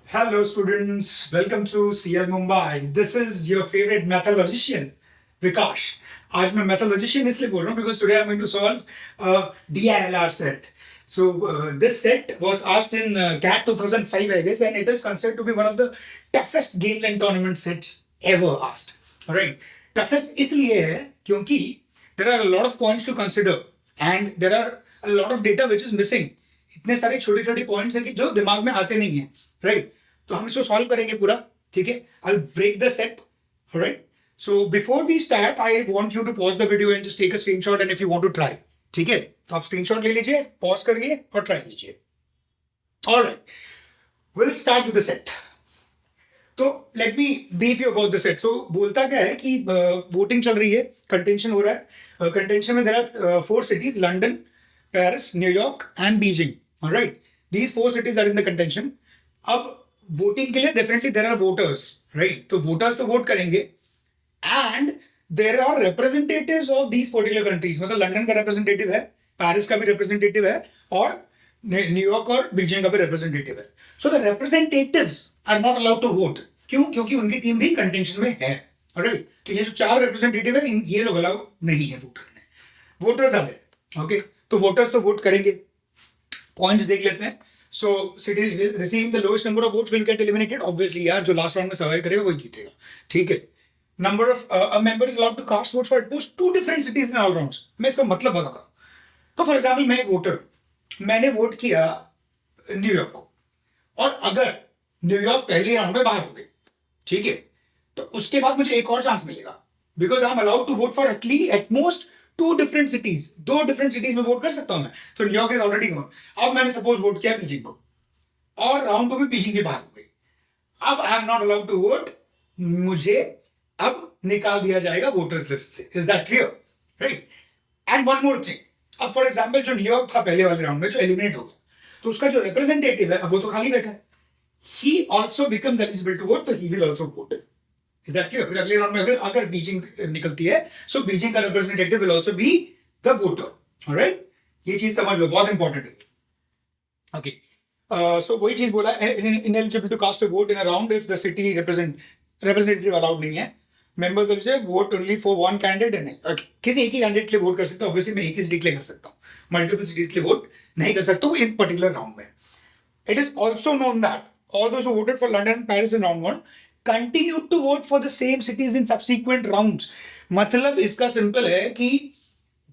Hello students, welcome to CL Mumbai. This is your favorite mathematician, Vikash. आज मैं mathematician इसलिए बोल रहा हूँ because today I'm going to solve a DILR set. So this set was asked in CAT 2005 I guess, and it is considered to be one of the toughest game and tournament sets ever asked. Alright, toughest इसलिए है क्योंकि there are a lot of points to consider and there are a lot of data which is missing. इतने सारे छोटे छोटे points हैं कि जो दिमाग में आते नहीं है, राइट? तो हम इसको सॉल्व करेंगे पूरा, ठीक है? I will break the set, right? So before we start I want you to pause the video and just take a screenshot and if you want to try, ठीक है? तो आप स्क्रीनशॉट ले लीजिए, पॉज करिए और ट्राई कीजिए. Alright, will start with the set. तो let me brief you about the set. So बोलता क्या है कि वोटिंग चल रही है, कंटेंशन हो रहा है. कंटेंशन में there are 4 cities: London, Paris, New York and Beijing. All right, these 4 cities are in the contention. अब वोटिंग के लिए definitely there are voters, right? तो वोटर्स तो वोट करेंगे and there are representatives of these particular countries. मतलब London का representative है, Paris का भी रिप्रेजेंटेटिव है और न्यूयॉर्क और बीजिंग का भी रिप्रेजेंटेटिव है. So the representatives are not allowed to vote. क्यों? क्योंकि उनकी टीम भी कंटेंशन में है, राइट? तो ये जो 4 रिप्रेजेंटेटिव है, ये लोग अलाउ नहीं है वोट करने. Voters are there, okay? तो वोटर्स तो वोट करेंगे. पॉइंट्स देख लेते हैं. So city receiving the lowest number of votes will get eliminated. Obviously यार, जो लास्ट राउंड में सर्वाइव करेगा वही जीतेगा, ठीक है? Number of a member is allowed to cast votes for at most 2 different cities in all rounds. मैं इसका मतलब बताता हूँ. तो फॉर एग्जाम्पल, मैं एक वोटर, मैंने वोट किया न्यूयॉर्क को, और अगर न्यूयॉर्क पहले राउंड में बाहर हो गए, ठीक है, तो उसके बाद मुझे एक और चांस मिलेगा because I am allowed to vote for at most 2 different cities. 2 different cities में वोट कर सकता हूं मैं. तो न्यूयॉर्क इज ऑलरेडी गॉन. अब मैंने सपोज वोट किया बीजिंग को और राउंड 2 में बीजिंग के बाहर हो गई. अब I am not allowed to vote. मुझे अब निकाल दिया जाएगा वोटर्स लिस्ट से. Is that clear? Right. And one more thing. अब फॉर एग्जाम्पल, जो न्यूयॉर्क था पहले वाले राउंड में, जो एलिमिनेट हो गया, तो उसका जो रिप्रेजेंटेटिव है अब वो तो खाली बैठा है. He also becomes eligible to vote, तो he will also vote. Is that clear? फिर अगले राउंड में अगर बीजिंग निकलती है, सो बीजिंग का representative will also be the voter. Alright, ये चीज समझ लो, बहुत इंपॉर्टेंट है. ओके, सो वही चीज बोला, ineligible to cast a vote in a round if the city representative allowed नहीं है. Members of vote only for one candidate. नहीं, किसी एक ही कैंडिडेट के लिए वोट कर सकता हूँ. ऑब्वियसली मैं एक ही सिटी के लिए कर सकता हूँ, मल्टीपल सिटीज के लिए वोट नहीं कर सकता हूँ इन पर्टिकुलर राउंड में. It is also known that all those who voted for London and Paris in round 1 continued to vote for the same cities in subsequent rounds. मतलब इसका सिंपल है कि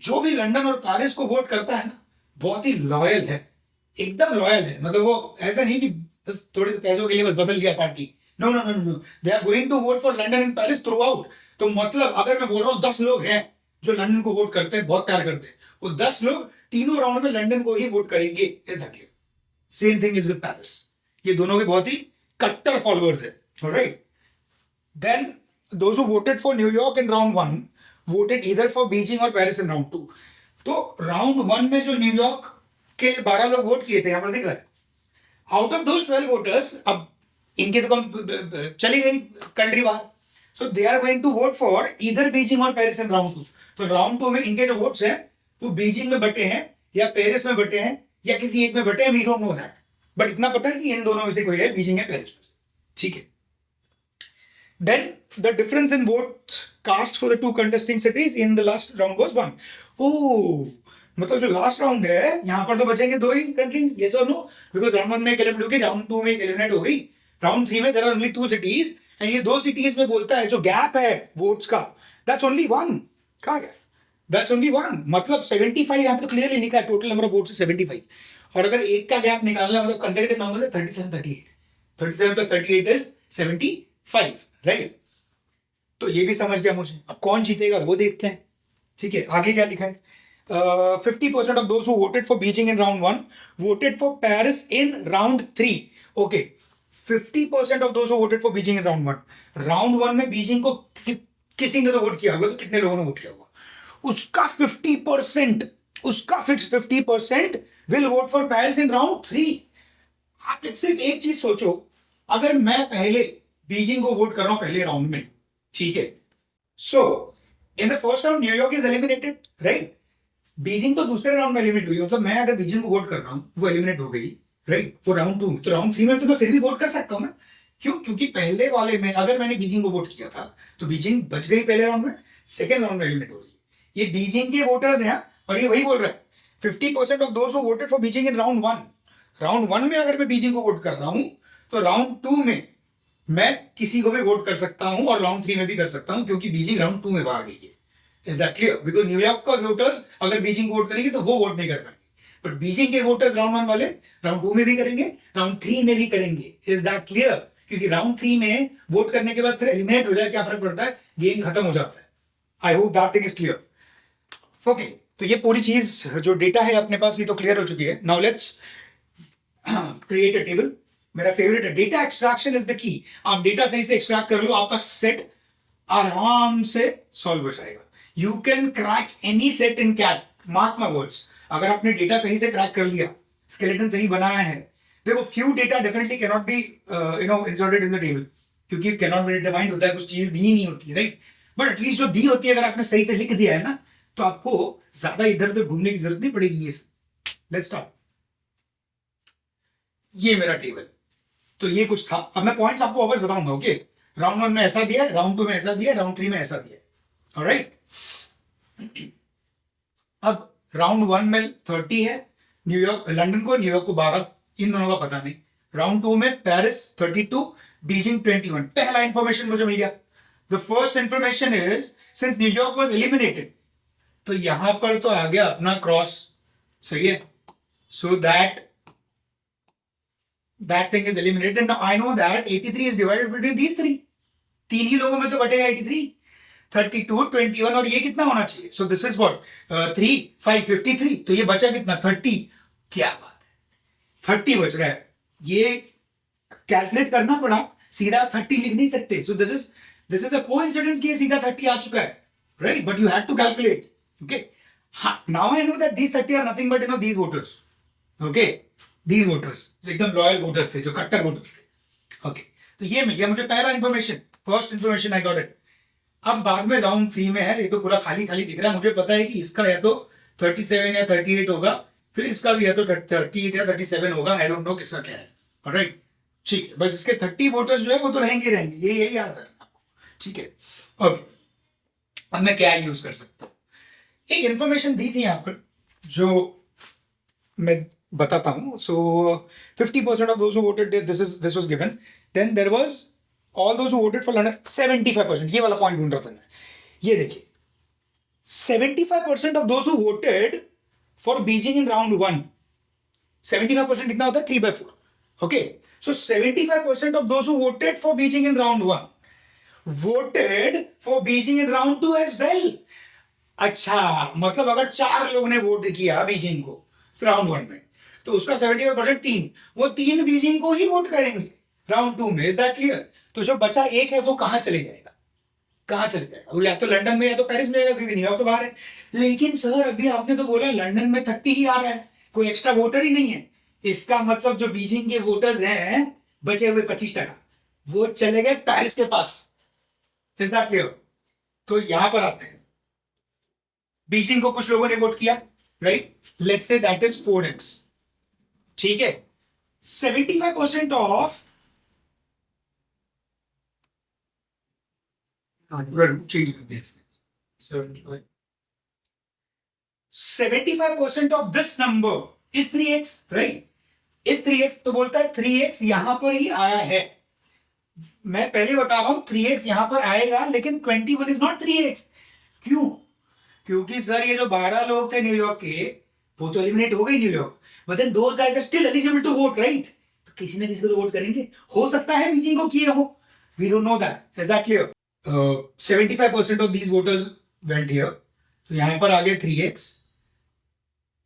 जो भी लंदन और पेरिस को वोट करता है ना, बहुत ही लॉयल है, एकदम लॉयल है. मतलब वो ऐसा नहीं कि बस थोड़े पैसों के लिए बस बदल गया party. No no no no, they are going to vote for London and Paris through. तो मतलब अगर मैं बोल रहा हूँ 10 लोग हैं जो लंदन को वोट करते हैं, बहुत प्यार करते हैं, वो 10 लोग तीनों राउंड में लंदन को ही वोट करेंगे. Is that clear? Same thing is with Paris. ये दोनों के बहुत ही कट्टर फॉलोअर्स है. Alright. Then those who voted for New York in round 1 voted either for Beijing और पेरिस इन राउंड 2. तो राउंड 1 में जो न्यूयॉर्क के 12 लोग वोट किए थे, यहां पर दिख रहा है, आउट ऑफ दोज 12 वोटर्स, अब इनके तो चली गई कंट्री बाहर, so they are going to vote for either Beijing और पेरिस इन राउंड 2. तो राउंड 2 में इनके जो वोट्स हैं वो बीजिंग में बटे हैं या पेरिस में बटे हैं या किसी एक में बटे हैं. We don't know that, but इतना पता है कि इन दोनों में से कोई है, बीजिंग या पेरिस में से, ठीक है? Then the difference in vote cast for the 2 contesting cities in the last round was 1. Oh, मतलब जो लास्ट राउंड है यहां पर तो बचेंगे 2 ही कंट्रीज. यस और नो? बिकॉज राउंड 1 में एलिमिनेट हो गई, राउंड 2 में एलिमिनेट हो गई, राउंड 3 में there are only 2 cities and ये 2 सिटीज में बोलता है जो गैप है वोट्स का, दैट्स ओनली 1. कहां गया? That's only 1. मतलब 75 यहां पे तो क्लियरली लिखा है, टोटल नंबर ऑफ वोट्स 75. और अगर एक का गैप निकालना मतलब कंसेक्यूटिव नंबर है 37 38. 37 प्लस 38 इज 75, राइट? तो ये भी समझ गया मुझे. अब कौन जीतेगा वो देखते हैं, ठीक है? आगे क्या लिखा है? 50% of those who voted for Beijing in round 1 voted for Paris in round 3. Okay, 50% of those who voted for Beijing in round 1. Round 1 में बीजिंग को किसी ने तो वोट किया होगा, तो कितने लोगों ने वोट किया होगा? उसका 50% will vote for Paris in round 3. आप सिर्फ एक चीज सोचो, अगर मैं पहले बीजिंग को वोट कर रहा हूं पहले राउंड में, ठीक है, so in the first round New York is eliminated, right? Beijing तो दूसरे राउंड में एलिमिनेट हुई, मतलब मैं अगर बीजिंग को वोट कर रहा हूँ वो एलिमिनेट हो गई, राइट, वो राउंड 2, तो राउंड 3 में तो मैं फिर भी वोट कर सकता हूँ ना। क्यों? क्योंकि पहले वाले में अगर मैंने बीजिंग को वोट किया था तो बीजिंग बच गई पहले राउंड में, सेकेंड राउंड में एलिमिनेट हो रही है। ये बीजिंग के वोटर्स हैं और ये वही बोल रहे हैं 50% of those who voted for Beijing in round one में अगर मैं बीजिंग को वोट कर रहा हूं तो राउंड 2 में मैं किसी को भी वोट कर सकता हूं और राउंड 3 में भी कर सकता हूं, क्योंकि बीजिंग राउंड 2 में बाहर गई है। Is that clear? Because New York का वोटर्स अगर बीजिंग को वोट करेंगे तो वो वोट नहीं कर पाएंगे, बट बीजिंग के वोटर्स राउंड 1 वाले राउंड 2 में भी करेंगे, राउंड 3 में भी करेंगे। Is that clear? क्योंकि राउंड 3 में वोट करने के बाद फिर एलिमिनेट हो जाए, क्या फर्क पड़ता है, गेम खत्म हो जाता है। आई hope that thing is clear. Okay, तो ये पूरी चीज जो डेटा है अपने पास ये तो क्लियर हो चुकी है। Now let's create a table. मेरा फेवरेट है, data extraction is the key. आप डेटा सही से एक्सट्रैक्ट कर लो, आपका सेट आराम से सॉल्व हो जाएगा। You can crack any set in CAT, mark my words. अगर आपने डेटा सही से क्रैक कर लिया, स्केलेटन सही बनाया है, देखो few data definitely can not be inserted in the table, क्योंकि कैन नॉट बी डिटरमाइंड होता है, कुछ चीजें दी नहीं होती, राइट। बट एटलीस्ट जो दी होती है अगर आपने सही से लिख दिया है ना, तो आपको ज्यादा इधर उधर घूमने की जरूरत नहीं पड़ेगी। ये लेट्स स्टार्ट। ये मेरा टेबल, तो ये कुछ था। अब मैं पॉइंट्स आपको वापस बताऊंगा। ओके, राउंड 1 में ऐसा दिया, राउंड 2 में ऐसा दिया, राउंड 3 में ऐसा दिया। ऑलराइट, अब राउंड 1 में 30 है, न्यूयॉर्क लंदन को, न्यूयॉर्क को 12, इन दोनों का पता नहीं। राउंड 2 में पेरिस 32, बीजिंग 21। पहला इंफॉर्मेशन मुझे मिल गया। The first information is since New York was eliminated, तो यहां पर तो आ गया अपना क्रॉस, सही है। So that thing is eliminated. Now I know that 83 is divided between these three. तीन ही लोगों में तो बटेगा 83, 32, 21 और ये कितना होना चाहिए? So this is what 3, 5, 53। तो ये बचा कितना? 30। क्या बात है, 30 बच रहा है। ये कैलकुलेट करना पड़ा, सीधा 30 लिख नहीं सकते। So this is a coincidence कि ये सीधा 30 आ चुका है, right? But you had to calculate. Okay. Now I know that these 30 are nothing but these voters. Okay. These voters एकदम लॉयल वोटर्स थे, जो कट्टर वोटर्स थे। ओके, तो ये मिल गया मुझे पहला information, first information I got it. अब बाद में राउंड 3 में है, ये तो पूरा खाली खाली दिख रहा है। मुझे पता है कि इसका या तो 37 या 38 होगा, फिर इसका भी या तो 38 या 37 होगा। आई डोंट नो किसका क्या है। ऑलराइट, ठीक है, बस इसके 30 वोटर्स जो है वो तो रहेंगे, ये याद रखना आपको, ठीक है। ओके, अब मैं क्या यूज कर सकता हूँ? एक इंफॉर्मेशन दी थी यहाँ पर जो मैं बताता हूं। So 50% of those who voted this was given, then there was all those who voted for London 75%। ये वाला पॉइंट ढूंढ रहा था मैं। ये देखिए 75% of those who voted for Beijing in round 1, 75% कितना होता है? 3/4। Okay, so 75% of those who voted for Beijing in round 1 voted for Beijing in round 2 as well. अच्छा, मतलब अगर 4 लोगों ने वोट किया बीजिंग को राउंड 1 में, तो उसका 75% 3, वो 3 बीजिंग को ही वोट करेंगे राउंड 2 में। Is that clear? तो जो बचा एक है वो कहां चले जाएगा? कहां चले जाएगा? वो या तो लंदन में या तो पेरिस में जाएगा, क्योंकि न्यूयॉर्क तो बाहर है। लेकिन सर अभी आपने तो बोला लंदन में 30 ही आ रहा है, कोई एक्स्ट्रा वोटर ही नहीं है। इसका मतलब जो बीजिंग के वोटर्स हैं बचे हुए 25%, वो चले गए पेरिस के पास। Is that clear? तो यहां पर आते हैं, बीजिंग को कुछ लोगों ने वोट किया, right, let's say that is 4x, ठीक है। 75% ऑफ चेंज कर दिया, 75% of this number is 3x, right, is 3x। तो बोलता है 3x यहां पर ही आया है। मैं पहले बता रहा हूं 3x यहां पर आएगा, लेकिन 21 इज नॉट 3x। क्यों? क्योंकि सर ये जो 12 लोग थे न्यूयॉर्क के, वो तो एलिमिनेट हो गई New York, but then those guys are still eligible to vote, right? तो किसी ना किसी को तो वोट करेंगे। हो सकता है बीजिंग को किए हो, we don't know that. Is that clear? 75% of these voters went here. तो यहां पर आ गए 3x,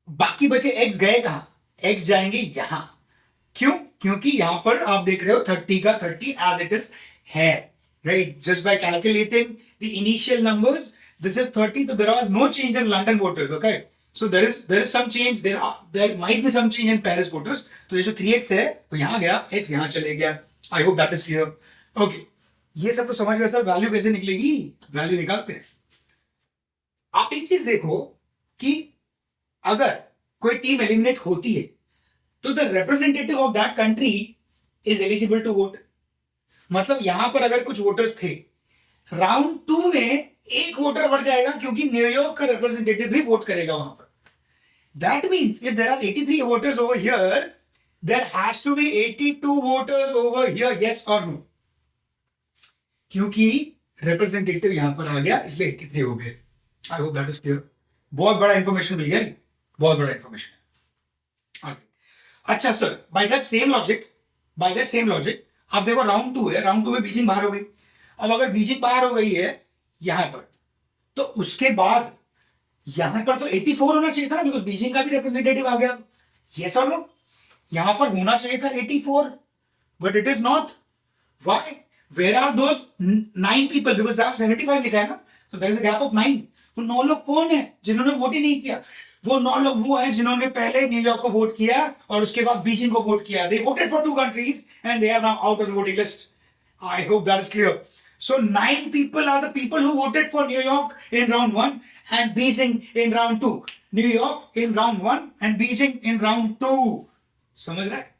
बाकी बचे x गए कहां? x जाएंगे यहां। क्यों? क्योंकि यहां पर आप देख रहे हो 30 का 30 as it is है, right? Just by calculating the initial numbers, this is 30, so there was no change in London voters, okay? So there is some change, there might be some change in Paris voters. तो ये जो 3x है वो यहां गया, x यहां चले गया। I hope that is clear. Okay, ये सब तो समझ गए सर। वैल्यू कैसे निकलेगी? वैल्यू निकालते हैं। आप एक चीज देखो कि अगर कोई टीम एलिमिनेट होती है तो the representative of that country is eligible to vote. मतलब यहां पर अगर कुछ वोटर्स थे, राउंड 2 में एक वोटर बढ़ जाएगा क्योंकि न्यूयॉर्क का रिप्रेजेंटेटिव भी वोट करेगा वहां पर. That means if there are 83 voters over here, there has to be 82 voters over here, yes और नो. क्योंकि रिप्रेजेंटेटिव यहां पर आ गया इसलिए 83 हो गए. I hope that is clear. बहुत बड़ा इंफॉर्मेशन मिल गया, बहुत बड़ा इंफॉर्मेशन है. अच्छा sir, by that same logic आप देखो राउंड 2 है, राउंड 2 में बीजिंग बाहर हो गई. अब अगर बीजिंग बाहर हो गई है यहां पर, तो उसके बाद यहां पर तो 84 होना चाहिए था ना, बिकॉज बीजिंग का भी रिप्रेजेंटेटिव आ गया. यस और नो. यहां पर होना चाहिए था 84, but it is not. Why? Where are those 9 people? Because that 75 लिखा है ना, तो there is a gap of 9. वो 9 लोग कौन है जिन्होंने वोट ही नहीं किया? वो 9 लोग वो हैं जिन्होंने पहले न्यूयॉर्क को वोट किया और उसके बाद बीजिंग को वोट किया. They voted for 2 countries and they are now out of the voting list. I hope that is clear. So 9 people are the people who voted for New York in round 1 and Beijing in round 2. New York in round 1 and Beijing in round 2. समझ रहा है?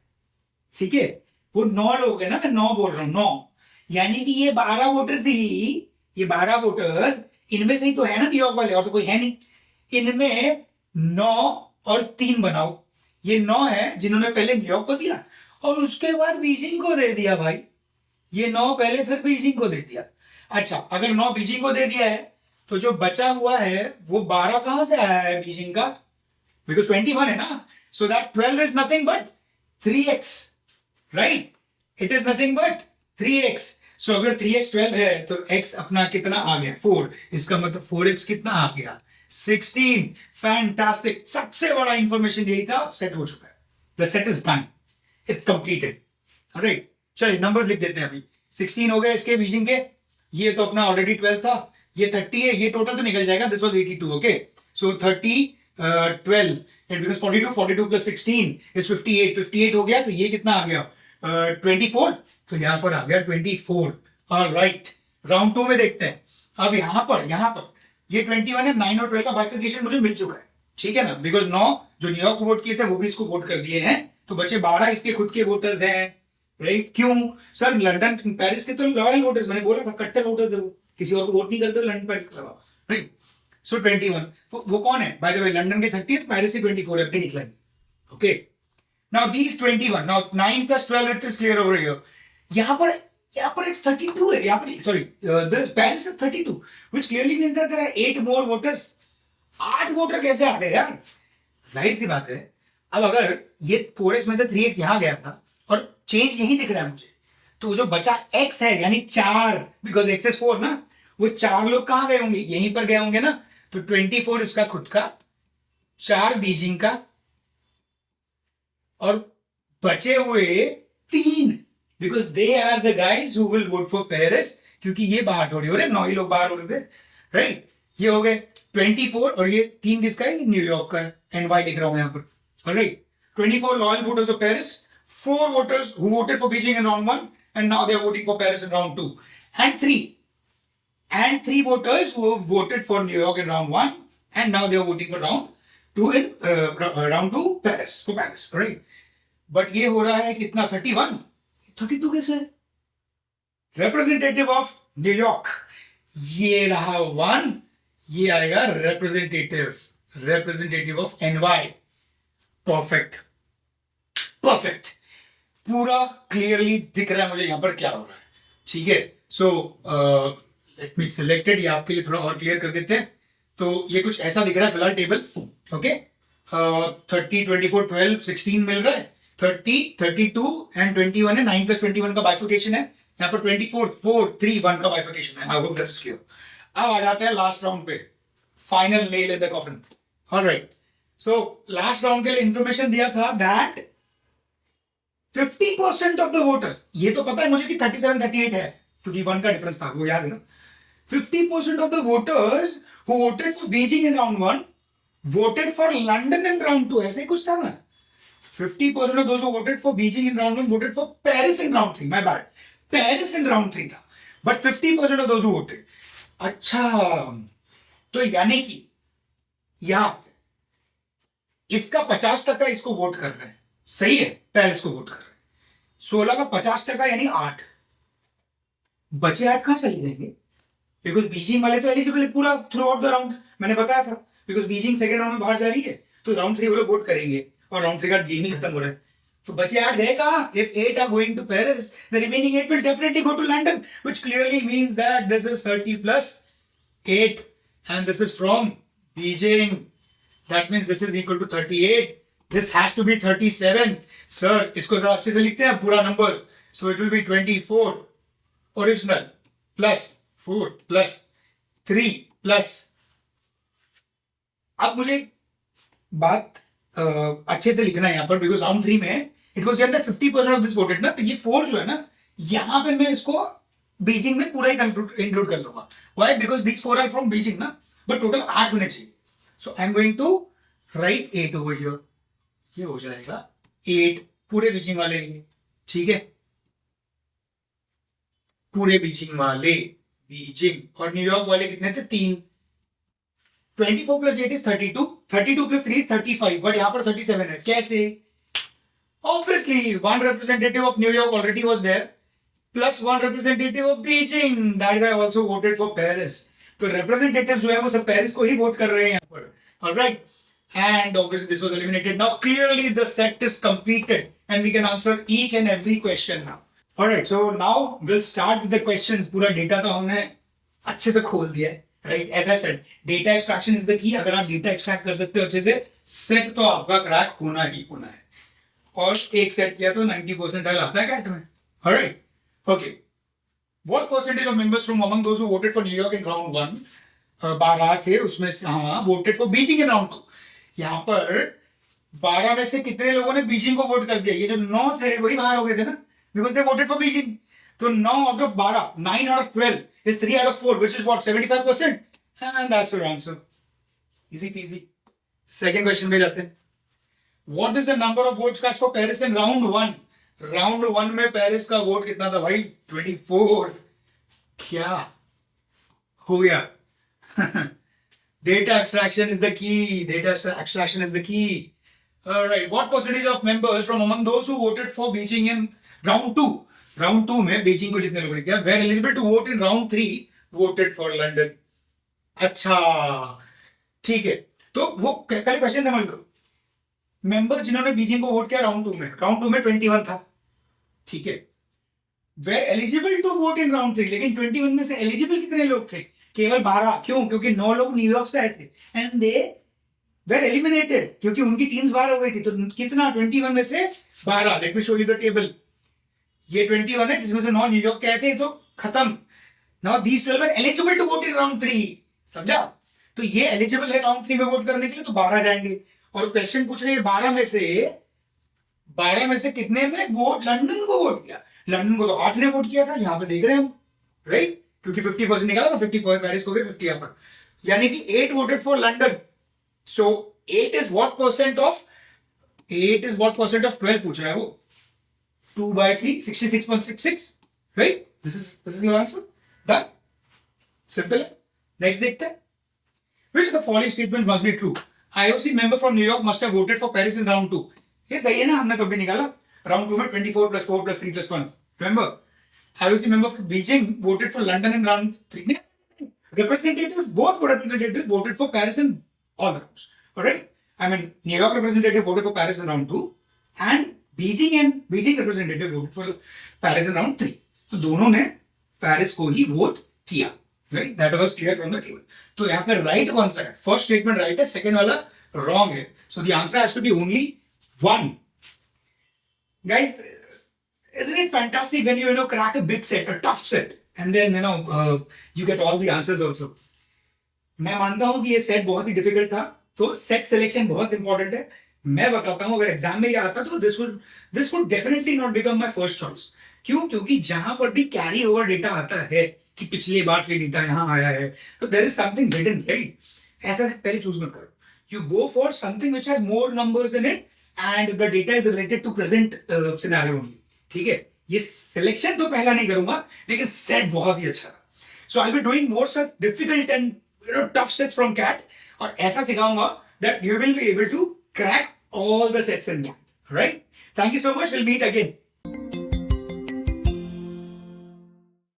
ठीक है. वो 9 लोग हैं ना, मैं 9 बोल रहा हूं, 9. यानी कि ये 12 वोटर्स ही, ये 12 वोटर्स इनमें से ही तो है ना न्यूयॉर्क वाले, और तो कोई है नहीं. इनमें 9 और 3 बनाओ. ये 9 है जिन्होंने पहले न्यूयॉर्क को दिया और उसके बाद बीजिंग को दे दिया भाई. ये 9 पहले फिर बीजिंग को दे दिया. अच्छा, अगर 9 बीजिंग को दे दिया है तो जो बचा हुआ है वो 12 कहां से आया है बीजिंग का? बिकॉज 21 है ना. So that 12 is nothing but 3x, right? It is nothing but 3x. सो अगर 3x 12 है तो x अपना कितना आ गया? 4. इसका मतलब 4x कितना आ गया? 16. फैंटास्टिक. सबसे बड़ा इंफॉर्मेशन यही था. सेट हो चुका है. The set is done. It's completed. Right. चलिए नंबर्स लिख देते हैं. अभी 16 हो गए इसके बीजिंग के. ये तो अपना ऑलरेडी 12 था. ये 30 है. ये टोटल तो निकल जाएगा. This was 82. Okay, so 30 12 and because 42 plus 16 is 58. 58 हो गया तो ये कितना आ गया? 24. तो यहां पर आ गया 24. ऑलराइट, राउंड 2 में देखते हैं. अब यहां पर ये 21 है. 9 और 12 का बाइफिकेशन मुझे मिल चुका है. ठीक है ना, बिकॉज 9 जो न्यूयॉर्क को वोट किए थे वो भी इसको वोट कर दिए हैं, तो बच्चे 12 इसके खुद के वोटर्स हैं. राइट? क्यों सर? लंदन पेरिस के तो लॉयल वोटर्स, मैंने बोला था कट्टर वोटर्स है वो, किसी और को वोट नहीं करते लंदन पेरिस के अलावा. राइट? सो 21. वो कौन है बाय द वे? लंदन के 30 है, पेरिस के 24 है. अपने निकला. Okay, now these 21, now 9 plus 12 it is clear over here. यहां पर एक 32 है. यहां पर sorry, the Paris is 32 which clearly means that there are 8 more voters. 8 voter कैसे आ गए यार? जाहिर सी बात है. अब अगर ये 4x में से 3x यहां गया था और चेंज यही दिख रहा है मुझे, तो जो बचा x है यानी 4, बिकॉज x इज 4 ना, वो 4 लोग कहां गए होंगे? यहीं पर गए होंगे ना. तो 24 इसका खुद का, 4 बीजिंग का, और बचे हुए 3 because they are the guys who will vote for Paris, क्योंकि ये बाहर थोड़ी हो रहे, 9 ही लोग बाहर हो रहे थे. राइट? ये हो गए 24 और ये 3 किसका है? न्यूयॉर्क का. एंड वाई लिख रहा हूं यहां पर. Alright, 24 loyal voters of Paris, 4 voters who voted for Beijing in round 1 and now they are voting for Paris in round 2, and 3 voters who voted for New York in round 1 and now they are voting for round 2 in round 2 Paris, for Paris, right? But ये हो रहा है कितना? 31. 32 कैसे? Representative of New York, ये रहा 1, ये आएगा representative of NY. परफेक्ट. पूरा क्लियरली दिख रहा है मुझे यहां पर क्या हो रहा है. ठीक है, सो लेट मी सिलेक्टेड. ये आपके लिए थोड़ा और क्लियर कर देते हैं. तो ये कुछ ऐसा दिख रहा है फिलहाल टेबल. ओके, 30 24 12 16 मिल रहा है. 30 32 एंड 21 है. 9 प्लस 21 का बाइफिकेशन है. यहाँ पर 24 4 3 1 का बाइफिकेशन है. आई होप दैट इज क्लियर. अब आ जाते हैं लास्ट राउंड पे. Final nail in the coffin. Alright, so last round के लिए इंफॉर्मेशन दिया था दैट 50% ऑफ द वोटर्स, ये तो पता है मुझे कि 37 38 है क्योंकि 1 का डिफरेंस था, वो याद है ना. 50% of the voters who voted for Beijing in round 1 voted for London in round 2. ऐसे कुछ था ना. 50% of those who voted for Beijing in round 1 voted for Paris in round 3. My bad. Paris in round 3 था. But 50% of those who voted. अच्छा, तो यानी कि यहां इसका 50% इसको वोट कर रहे हैं, सही है, पेरिस को वोट कर रहे हैं। 16 का 50% यानी 8, बचे 8 कहां चले जाएंगे? बिकॉज बीजिंग वाले तो एलिजिबल है पूरा थ्रू आउट द राउंड, मैंने बताया था, बिकॉज बीजिंग सेकंड राउंड में बाहर जा रही है, तो राउंड 3 वो लोग वोट करेंगे और राउंड 3 का गेम ही खत्म हो रहा है। तो बचे 8 गए कहां? If 8 are going to Paris, the remaining 8 will definitely go to London, which clearly means that this is 30 plus 8 and this is from Beijing. That means this is equal to 38. This has to be 37. Sir, इसको जरा अच्छे से लिखते हैं पूरा numbers. So it will be 24 original plus 4 plus 3 plus. अब मुझे बात अच्छे से लिखना है यहाँ पर, बिकॉज राउंड 3 में it was given that 50% of this voted ना, तो ये 4 जो है ना, यहाँ पे मैं इसको बीजिंग में पूरा ही इंक्लूड कर लूंगा। Why? Because these 4 are from Beijing ना, बट टोटल 8 होने चाहिए। So I am going to write 8 over here, ये हो जाएगा 8 पूरे बीजिंग वाले लिए, ठीक है, पूरे बीजिंग वाले, बीजिंग और न्यूयॉर्क वाले कितने थे? 3। 24 plus 8 is 32, 32 plus 3 is 35, but यहाँ पर 37 है, कैसे? Obviously, one representative of New York already was there, plus one representative of Beijing. That guy also voted for Paris. तो representatives जो है वो सब पेरिस को ही वोट कर रहे हैं यहाँ पर. Alright, and obviously this was eliminated. Now clearly the set is completed, and we can answer each and every question now. Alright, so now we'll start with the questions. पूरा data तो हमने अच्छे से खोल दिया है. Right, as I said, data extraction is the key. अगर आप data extract कर सकते हो अच्छे से, set तो आपका क्रैक होना ही होना है. और एक सेट किया तो 90% आता है कैट में. Alright, okay. What percentage of members from among those who voted for New York in round 1, 12 थे उसमें से, हाँ, voted for Beijing in round 2. यहाँ पर 12 में से कितने लोगों ने बीजिंग को वोट कर दिया? ये जो 9 थे वही बाहर हो गए थे ना, because they voted for Beijing. तो 9 out of 12, 9 out of 12 is 3 out of 4, which is what, 75%? And that's your answer. Easy peasy. Second question पे जाते हैं. What is the number of votes cast for Paris in round 1? Round 1 में Paris का vote कितना था भाई? 24. क्या हो गया? Data extraction is the key. Data extraction is the key. All right. What percentage of members from among those who voted for Beijing in round 2? Round 2 में Beijing को जितने लोगों ने किया, were eligible to vote in round 3, voted for London. अच्छा, ठीक है. तो वो पहले क्वेश्चन समझ लो. मेंबर जिन्होंने बीजिंग को वोट किया राउंड 2 में 21 था, ठीक है. वे eligible to vote in round 3, लेकिन 21 में से एलिजिबल कितने लोग थे? केवल 12. क्यों? क्योंकि 9 लोग न्यूयॉर्क से आए थे, एंड दे वेर एलिमिनेटेड क्योंकि उनकी टीम्स बाहर हो गई थी. तो कितना? 21 में से 12. Let me show you the table. ये 21 है जिसमें से 9 न्यूयॉर्क के आए थे, तो खत्म. Now these 12 are eligible to vote in round 3. समझा? तो ये एलिजिबल है राउंड 3 में वोट करने के लिए, तो 12 जाएंगे. और क्वेश्चन पूछ रहे हैं 12 में से कितने में वोट लंदन को वोट किया? लंदन को तो 8 ने वोट किया था, यहां पे देख रहे हैं हम, राइट? क्योंकि 50% निकाला तो 50 पेरिस को भी 50 यहां पर, यानी कि 8 voted for London. So 8 is what percent of 12 पूछ रहा है वो. 2/3, 66.66, right? This is your answer. Done, simple है. नेक्स्ट देखते हैं. Which of the following statements must be true? IOC member from New York must have voted for Paris in round 2. ये सही है ना? हमने तो भी निकाला. Round 2 में 24 plus 4 plus 3 plus 1. Remember? IOC member from Beijing voted for London in round 3. Both representatives voted for Paris in all the rounds. Alright? I mean, New York representative voted for Paris in round 2, and Beijing representative voted for Paris in round 3. तो दोनों ने Paris को ही vote किया. Right? That was clear from the table. तो यहाँ पे right कौन सा है? फर्स्ट स्टेटमेंट राइट है, सेकंड वाला रॉन्ग है. So the answer has to be only 1. Guys, isn't it fantastic when you crack a big set, a tough set, and then you get all the answers also. मैं मानता हूं कि ये set बहुत ही difficult था, तो set selection बहुत important है. मैं बताता हूं, अगर एग्जाम में ये आता तो this would definitely not become my first choice. क्यों? क्योंकि जहां पर भी कैरी ओवर डेटा आता है कि पिछली बार से डेटा यहां आया है, तो there is something hidden, right? ऐसा पहले चूज मत करो. You go for something which has more numbers in it and the data is related to present scenario only. ठीक है? ये सिलेक्शन तो पहला नहीं करूंगा, लेकिन सेट बहुत ही अच्छा. So I will be doing more such difficult and tough sets from CAT, और ऐसा सिखाऊंगा that you will be able to crack all the sets in one. Right? Thank you so much. We'll meet again.